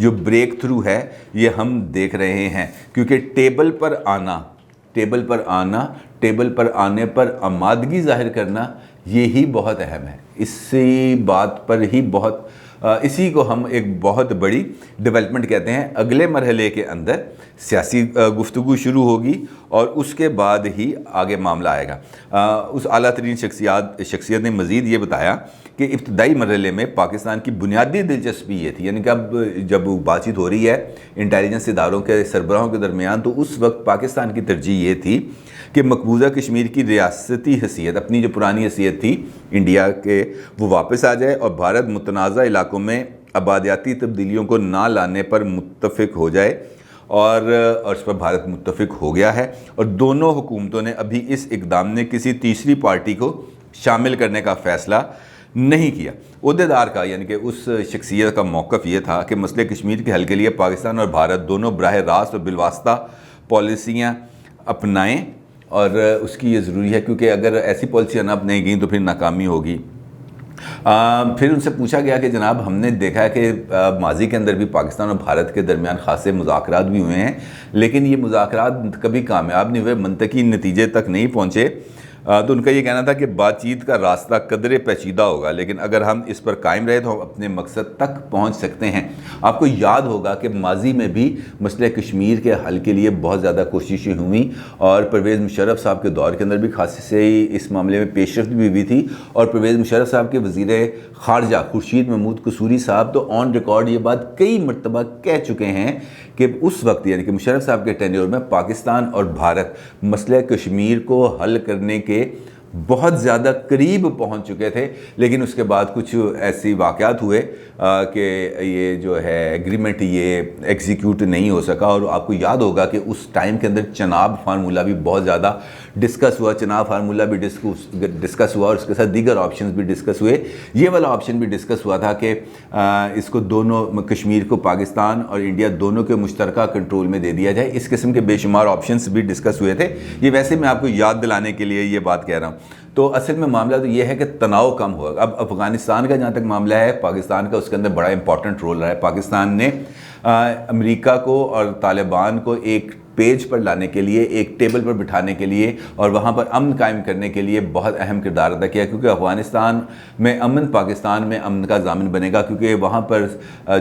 جو break through ہے یہ ہم دیکھ رہے ہیں، کیونکہ ٹیبل پر آنے پر آمادگی ظاہر کرنا یہی بہت اہم ہے۔ اسی بات پر ہی اسی کو ہم ایک بہت بڑی ڈیولپمنٹ کہتے ہیں۔ اگلے مرحلے کے اندر سیاسی گفتگو شروع ہوگی اور اس کے بعد ہی آگے معاملہ آئے گا۔ اس اعلیٰ ترین شخصیت نے مزید یہ بتایا کہ ابتدائی مرحلے میں پاکستان کی بنیادی دلچسپی یہ تھی، یعنی کہ اب جب بات چیت ہو رہی ہے انٹیلیجنس اداروں کے سربراہوں کے درمیان، تو اس وقت پاکستان کی ترجیح یہ تھی کہ مقبوضہ کشمیر کی ریاستی حیثیت، اپنی جو پرانی حیثیت تھی انڈیا کے، وہ واپس آ جائے اور بھارت متنازع علاقوں میں آبادیاتی تبدیلیوں کو نہ لانے پر متفق ہو جائے، اور اس پر بھارت متفق ہو گیا ہے، اور دونوں حکومتوں نے ابھی اس اقدام نے کسی تیسری پارٹی کو شامل کرنے کا فیصلہ نہیں کیا۔ عہدیدار کا، یعنی کہ اس شخصیت کا موقف یہ تھا کہ مسئلہ کشمیر کے حل کے لیے پاکستان اور بھارت دونوں براہ راست اور بالواسطہ پالیسیاں اپنائیں، اور اس کی یہ ضروری ہے کیونکہ اگر ایسی پالیسیاں نہ اپنائی گئیں تو پھر ناکامی ہوگی۔ پھر ان سے پوچھا گیا کہ جناب ہم نے دیکھا ہے کہ ماضی کے اندر بھی پاکستان اور بھارت کے درمیان خاصے مذاکرات بھی ہوئے ہیں، لیکن یہ مذاکرات کبھی کامیاب نہیں ہوئے، منطقی نتیجے تک نہیں پہنچے۔ تو ان کا یہ کہنا تھا کہ بات چیت کا راستہ قدرے پیچیدہ ہوگا، لیکن اگر ہم اس پر قائم رہے تو ہم اپنے مقصد تک پہنچ سکتے ہیں۔ آپ کو یاد ہوگا کہ ماضی میں بھی مسئلہ کشمیر کے حل کے لیے بہت زیادہ کوششیں ہوئیں، اور پرویز مشرف صاحب کے دور کے اندر بھی خاصی سے اس معاملے میں پیش رفت بھی ہوئی تھی، اور پرویز مشرف صاحب کے وزیر خارجہ خورشید محمود قصوری صاحب تو آن ریکارڈ یہ بات کئی مرتبہ کہہ چکے ہیں کہ اس وقت، یعنی کہ مشرف صاحب کے ٹینیور میں، پاکستان اور بھارت مسئلہ کشمیر کو حل کرنے کے بہت زیادہ قریب پہنچ چکے تھے، لیکن اس کے بعد کچھ ایسی واقعات ہوئے کہ یہ جو ہے ایگریمنٹ یہ ایگزیکیوٹ نہیں ہو سکا۔ اور آپ کو یاد ہوگا کہ اس ٹائم کے اندر چناب فارمولہ بھی بہت زیادہ ڈسکس ہوا، چناب فارمولہ بھی ڈسکس ہوا، اور اس کے ساتھ دیگر آپشنز بھی ڈسکس ہوئے۔ یہ والا آپشن بھی ڈسکس ہوا تھا کہ اس کو دونوں، کشمیر کو پاکستان اور انڈیا دونوں کے مشترکہ کنٹرول میں دے دیا جائے۔ اس قسم کے بے شمار آپشنز بھی ڈسکس ہوئے تھے۔ یہ ویسے میں آپ کو یاد دلانے کے لیے یہ بات کہہ رہا ہوں۔ تو اصل میں معاملہ تو یہ ہے کہ تناؤ کم ہوگا۔ اب افغانستان کا جہاں تک معاملہ ہے، پاکستان کا اس کے اندر بڑا امپورٹنٹ رول رہا ہے۔ پاکستان نے امریکہ کو اور طالبان کو ایک پیج پر لانے کے لیے، ایک ٹیبل پر بٹھانے کے لیے اور وہاں پر امن قائم کرنے کے لیے بہت اہم کردار ادا کیا، کیونکہ افغانستان میں امن پاکستان میں امن کا ضامن بنے گا، کیونکہ وہاں پر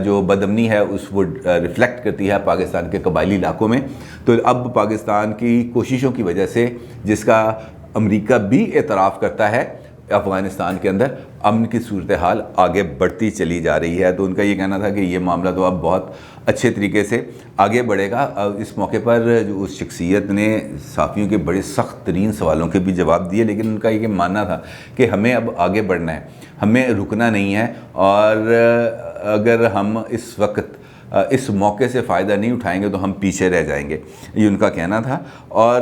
جو بدامنی ہے وہ ریفلیکٹ کرتی ہے پاکستان کے قبائلی علاقوں میں۔ تو اب پاکستان کی کوششوں کی وجہ سے، جس کا امریکہ بھی اعتراف کرتا ہے، افغانستان کے اندر امن کی صورتحال آگے بڑھتی چلی جا رہی ہے۔ تو ان کا یہ کہنا تھا کہ یہ معاملہ تو اب بہت اچھے طریقے سے آگے بڑھے گا۔ اس موقع پر جو اس شخصیت نے صحافیوں کے بڑے سخت ترین سوالوں کے بھی جواب دیے، لیکن ان کا یہ ماننا تھا کہ ہمیں اب آگے بڑھنا ہے، ہمیں رکنا نہیں ہے، اور اگر ہم اس وقت اس موقع سے فائدہ نہیں اٹھائیں گے تو ہم پیچھے رہ جائیں گے، یہ ان کا کہنا تھا۔ اور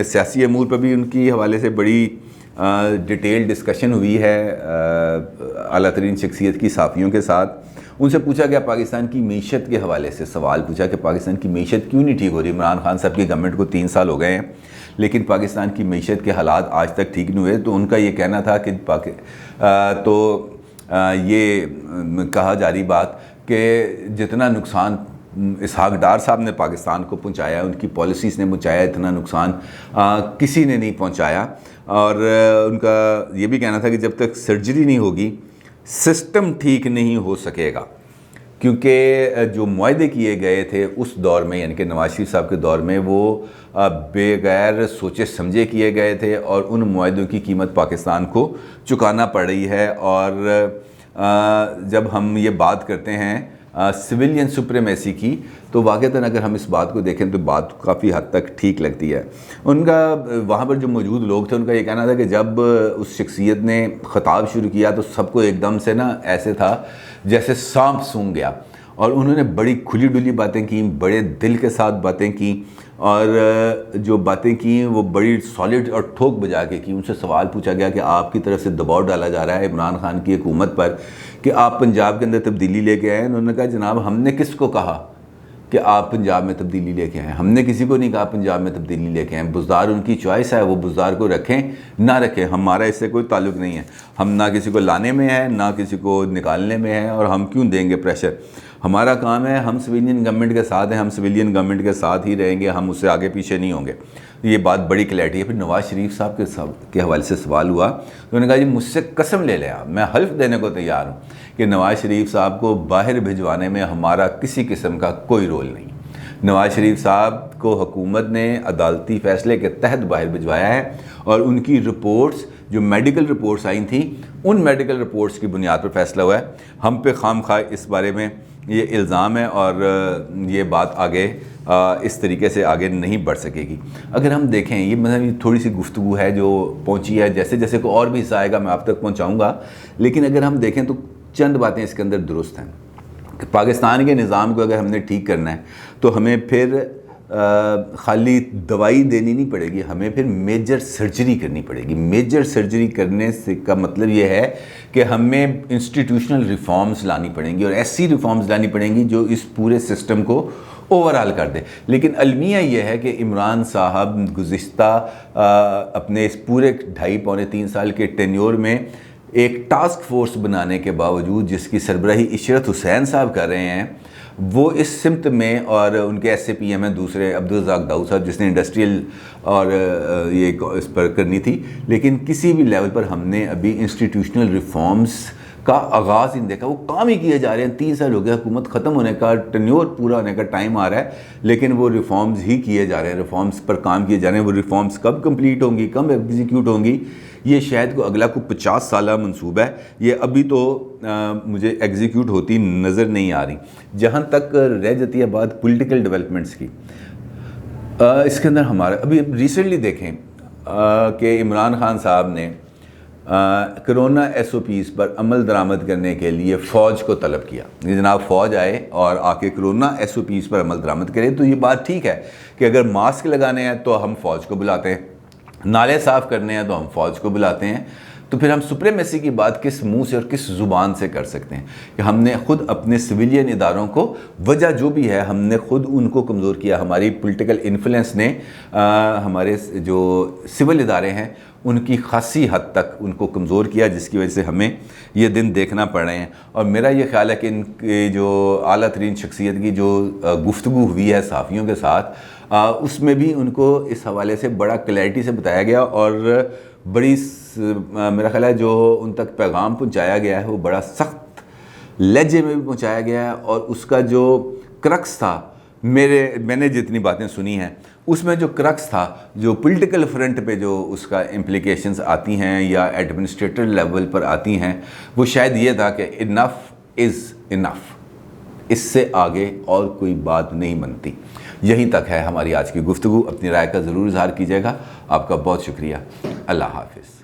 سیاسی امور پر بھی ان کی حوالے سے بڑی ڈیٹیل ڈسکشن ہوئی ہے اعلیٰ ترین شخصیت کی صحافیوں کے ساتھ۔ ان سے پوچھا گیا پاکستان کی معیشت کے حوالے سے، سوال پوچھا کہ پاکستان کی معیشت کیوں نہیں ٹھیک ہو رہی؟ عمران خان صاحب کی گورنمنٹ کو 3 سال ہو گئے ہیں، لیکن پاکستان کی معیشت کے حالات آج تک ٹھیک نہیں ہوئے۔ تو ان کا یہ کہنا تھا کہ یہ کہا جا رہی بات کہ جتنا نقصان اسحاق ڈار صاحب نے پاکستان کو پہنچایا، ان کی پالیسیز نے پہنچایا، اتنا نقصان کسی نے نہیں پہنچایا۔ اور ان کا یہ بھی کہنا تھا کہ جب تک سرجری نہیں ہوگی سسٹم ٹھیک نہیں ہو سکے گا، کیونکہ جو معاہدے کیے گئے تھے اس دور میں، یعنی کہ نواز شریف صاحب کے دور میں، وہ بغیر سوچے سمجھے کیے گئے تھے، اور ان معاہدوں کی قیمت پاکستان کو چکانا پڑ رہی ہے۔ اور جب ہم یہ بات کرتے ہیں سویلین سپریمیسی کی، تو واقعتاً اگر ہم اس بات کو دیکھیں تو بات کافی حد تک ٹھیک لگتی ہے۔ ان کا وہاں پر جو موجود لوگ تھے، ان کا یہ کہنا تھا کہ جب اس شخصیت نے خطاب شروع کیا تو سب کو ایک دم سے ایسے تھا جیسے سانپ سونگھ گیا، اور انہوں نے بڑی کھلی ڈلی باتیں کیں، بڑے دل کے ساتھ باتیں کیں، اور جو باتیں کیں وہ بڑی سالڈ اور ٹھوک بجا کے کیں۔ ان سے سوال پوچھا گیا کہ آپ کی طرف سے دباؤ ڈالا جا رہا ہے عمران خان کی حکومت پر کہ آپ پنجاب کے اندر تبدیلی لے کے آئے۔ انہوں نے کہا جناب ہم نے کس کو کہا کہ آپ پنجاب میں تبدیلی لے کے آئیں؟ ہم نے کسی کو نہیں کہا پنجاب میں تبدیلی لے کے آئیں۔ بزدار ان کی چوائس ہے، وہ بزدار کو رکھیں نہ رکھیں، ہمارا اس سے کوئی تعلق نہیں ہے۔ ہم نہ کسی کو لانے میں ہیں نہ کسی کو نکالنے میں ہیں، اور ہم کیوں دیں گے پریشر۔ ہمارا کام ہے، ہم سویلین گورنمنٹ کے ساتھ ہیں، ہم سویلین گورنمنٹ کے ساتھ ہی رہیں گے، ہم اس سے آگے پیچھے نہیں ہوں گے. یہ بات بڑی کلیئرٹی ہے. پھر نواز شریف صاحب کے حوالے سے سوال ہوا تو انہوں نے کہا جی مجھ سے قسم لے لیں آپ، میں حلف دینے کو تیار ہوں کہ نواز شریف صاحب کو باہر بھجوانے میں ہمارا کسی قسم کا کوئی رول نہیں. نواز شریف صاحب کو حکومت نے عدالتی فیصلے کے تحت باہر بھجوایا ہے، اور ان کی رپورٹس جو میڈیکل رپورٹس آئی تھیں ان میڈیکل رپورٹس کی بنیاد پر فیصلہ ہوا ہے. ہم پہ خام خواہ اس بارے میں یہ الزام ہے اور یہ بات آگے اس طریقے سے آگے نہیں بڑھ سکے گی. اگر ہم دیکھیں یہ مطلب تھوڑی سی گفتگو ہے جو پہنچی ہے، جیسے جیسے کوئی اور بھی حصہ آئے گا میں آپ تک پہنچاؤں گا، لیکن اگر ہم دیکھیں تو چند باتیں اس کے اندر درست ہیں. کہ پاکستان کے نظام کو اگر ہم نے ٹھیک کرنا ہے تو ہمیں پھر خالی دوائی دینی نہیں پڑے گی، ہمیں پھر میجر سرجری کرنی پڑے گی. میجر سرجری کرنے سے کا مطلب یہ ہے کہ ہمیں انسٹیٹیوشنل ریفارمز لانی پڑیں گی، اور ایسی ریفارمز لانی پڑیں گی جو اس پورے سسٹم کو اوورال کر دے. لیکن المیہ یہ ہے کہ عمران صاحب گزشتہ اپنے اس پورے 2.5-3 سال کے ٹینیور میں ایک ٹاسک فورس بنانے کے باوجود جس کی سربراہی عشرت حسین صاحب کر رہے ہیں، وہ اس سمت میں، اور ان کے ایس اے پی ایم ہیں دوسرے عبدالرزاق داؤد صاحب جس نے انڈسٹریل اور یہ اس پر کرنی تھی، لیکن کسی بھی لیول پر ہم نے ابھی انسٹیٹیوشنل ریفارمز کا آغاز ہی نہیں دیکھا. وہ کام ہی کیے جا رہے ہیں. 3 سال ہو گیا، حکومت ختم ہونے کا، ٹینیور پورا ہونے کا ٹائم آ رہا ہے، لیکن وہ ریفارمز ہی کیے جا رہے ہیں، ریفارمز پر کام کیے جا رہے ہیں. وہ ریفارمز کب کمپلیٹ ہوں گی، کب ایگزیکیوٹ ہوں گی، یہ شاید کو اگلا 50 سالہ منصوبہ ہے. یہ ابھی تو مجھے ایگزیکیوٹ ہوتی نظر نہیں آ رہی. جہاں تک رہ جاتی ہے بات پولیٹیکل ڈیولپمنٹس کی، اس کے اندر ہمارا ابھی ریسنٹلی دیکھیں کہ عمران خان صاحب نے کرونا ایس او پیز پر عمل درآمد کرنے کے لیے فوج کو طلب کیا کہ جناب فوج آئے اور آ کے کرونا ایس او پیز پر عمل درآمد کرے. تو یہ بات ٹھیک ہے کہ اگر ماسک لگانے ہیں تو ہم فوج کو بلاتے ہیں، نالے صاف کرنے ہیں تو ہم فوج کو بلاتے ہیں. تو پھر ہم سپریمیسی کی بات کس منہ سے اور کس زبان سے کر سکتے ہیں کہ ہم نے خود اپنے سویلین اداروں کو، وجہ جو بھی ہے ہم نے خود ان کو کمزور کیا. ہماری پولیٹیکل انفلوئنس نے ہمارے جو سول ادارے ہیں ان کی خاصی حد تک ان کو کمزور کیا، جس کی وجہ سے ہمیں یہ دن دیکھنا پڑ رہے ہیں. اور میرا یہ خیال ہے کہ ان کی جو اعلیٰ ترین شخصیت کی جو گفتگو ہوئی ہے صحافیوں کے ساتھ، اس میں بھی ان کو اس حوالے سے بڑا کلیئرٹی سے بتایا گیا، اور بڑی میرا خیال ہے جو ان تک پیغام پہنچایا گیا ہے وہ بڑا سخت لہجے میں بھی پہنچایا گیا ہے. اور اس کا جو کرکس تھا، میں نے جتنی باتیں سنی ہیں اس میں جو کرکس تھا، جو پولیٹیکل فرنٹ پہ جو اس کا امپلیکیشنز آتی ہیں یا ایڈمنسٹریٹر لیول پر آتی ہیں، وہ شاید یہ تھا کہ انف از انف، اس سے آگے اور کوئی بات نہیں بنتی. یہیں تک ہے ہماری آج کی گفتگو. اپنی رائے کا ضرور اظہار کیجیے گا. آپ کا بہت شکریہ. اللہ حافظ.